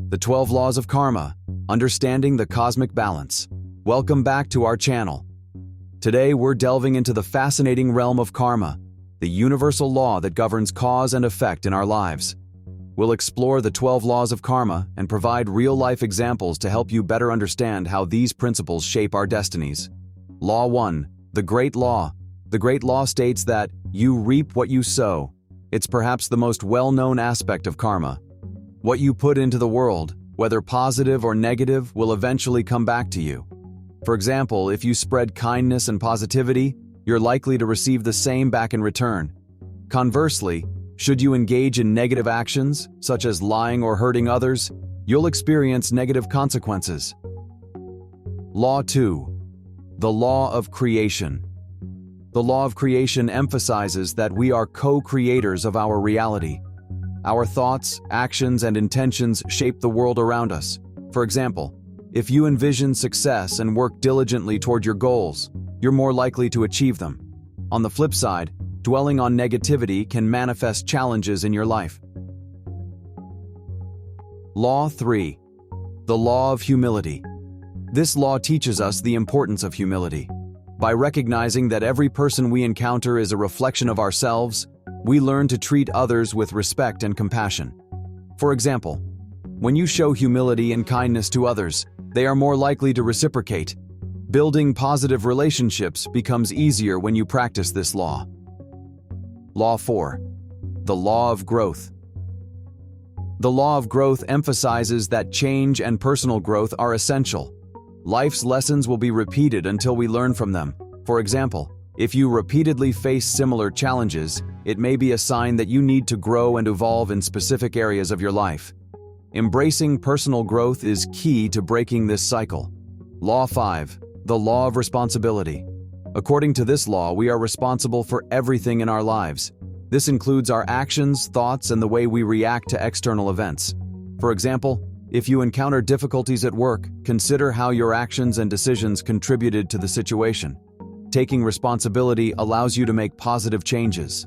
The 12 Laws of Karma, Understanding the Cosmic Balance. Welcome back to our channel. Today we're delving into the fascinating realm of karma, the universal law that governs cause and effect in our lives. We'll explore the 12 laws of karma and provide real-life examples to help you better understand how these principles shape our destinies. Law 1. The Great Law. The Great Law states that you reap what you sow. It's perhaps the most well-known aspect of karma. What you put into the world, whether positive or negative, will eventually come back to you. For example, if you spread kindness and positivity, you're likely to receive the same back in return. Conversely, should you engage in negative actions, such as lying or hurting others, you'll experience negative consequences. Law 2. The Law of Creation. The Law of Creation emphasizes that we are co-creators of our reality. Our thoughts, actions, and intentions shape the world around us. For example, if you envision success and work diligently toward your goals, you're more likely to achieve them. On the flip side, dwelling on negativity can manifest challenges in your life. Law 3. The Law of Humility. This law teaches us the importance of humility. By recognizing that every person we encounter is a reflection of ourselves, we learn to treat others with respect and compassion. For example, when you show humility and kindness to others, they are more likely to reciprocate. Building positive relationships becomes easier when you practice this law. Law 4. The Law of Growth. The Law of Growth emphasizes that change and personal growth are essential. Life's lessons will be repeated until we learn from them. For example, if you repeatedly face similar challenges, it may be a sign that you need to grow and evolve in specific areas of your life. Embracing personal growth is key to breaking this cycle. Law 5. The Law of Responsibility. According to this law, we are responsible for everything in our lives. This includes our actions, thoughts, and the way we react to external events. For example, if you encounter difficulties at work, consider how your actions and decisions contributed to the situation. Taking responsibility allows you to make positive changes.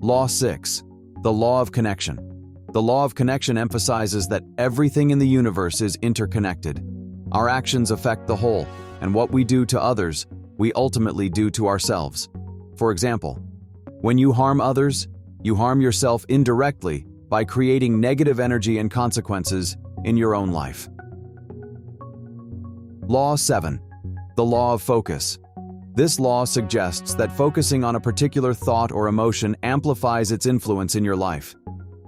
Law 6. The Law of Connection. The Law of Connection emphasizes that everything in the universe is interconnected. Our actions affect the whole, and what we do to others, we ultimately do to ourselves. For example, when you harm others, you harm yourself indirectly by creating negative energy and consequences in your own life. Law 7. The Law of Focus. This law suggests that focusing on a particular thought or emotion amplifies its influence in your life.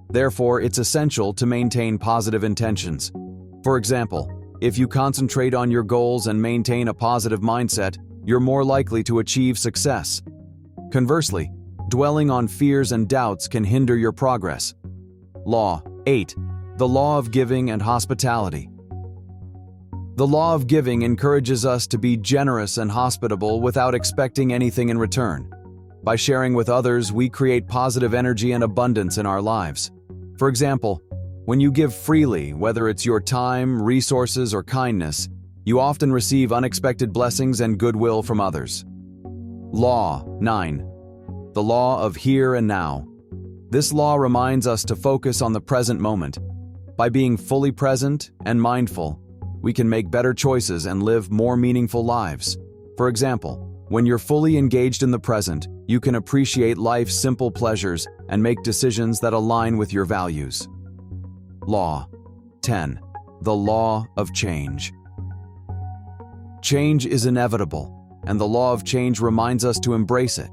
Therefore, it's essential to maintain positive intentions. For example, if you concentrate on your goals and maintain a positive mindset, you're more likely to achieve success. Conversely, dwelling on fears and doubts can hinder your progress. Law 8. The Law of Giving and Hospitality. The law of giving encourages us to be generous and hospitable without expecting anything in return. By sharing with others, we create positive energy and abundance in our lives. For example, when you give freely, whether it's your time, resources, or kindness, you often receive unexpected blessings and goodwill from others. Law 9. The Law of Here and Now. This law reminds us to focus on the present moment. By being fully present and mindful, we can make better choices and live more meaningful lives. For example, when you're fully engaged in the present, you can appreciate life's simple pleasures and make decisions that align with your values. Law 10. The Law of Change. Change is inevitable, and the law of change reminds us to embrace it.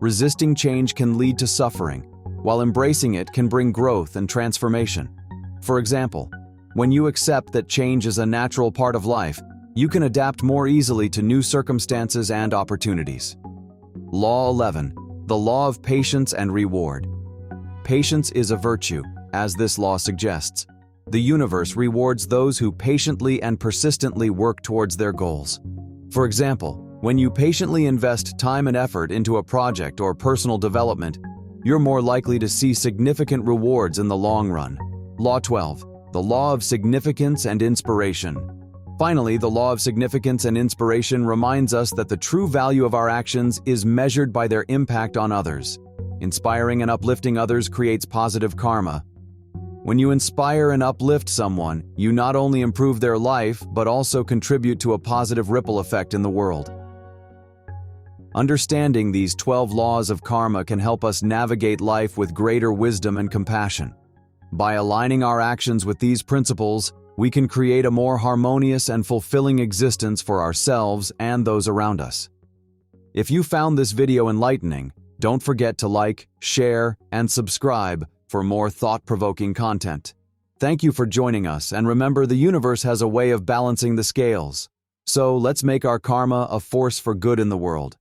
Resisting change can lead to suffering, while embracing it can bring growth and transformation. For example, when you accept that change is a natural part of life, you can adapt more easily to new circumstances and opportunities. Law 11. The Law of Patience and Reward. Patience is a virtue, as this law suggests. The universe rewards those who patiently and persistently work towards their goals. For example, when you patiently invest time and effort into a project or personal development, you're more likely to see significant rewards in the long run. Law 12. The Law of Significance and Inspiration. Finally, the law of significance and inspiration reminds us that the true value of our actions is measured by their impact on others. Inspiring and uplifting others creates positive karma. When you inspire and uplift someone, you not only improve their life, but also contribute to a positive ripple effect in the world. Understanding these 12 laws of karma can help us navigate life with greater wisdom and compassion. By aligning our actions with these principles, we can create a more harmonious and fulfilling existence for ourselves and those around us. If you found this video enlightening, don't forget to like, share, and subscribe for more thought-provoking content. Thank you for joining us, and remember, the universe has a way of balancing the scales. So let's make our karma a force for good in the world.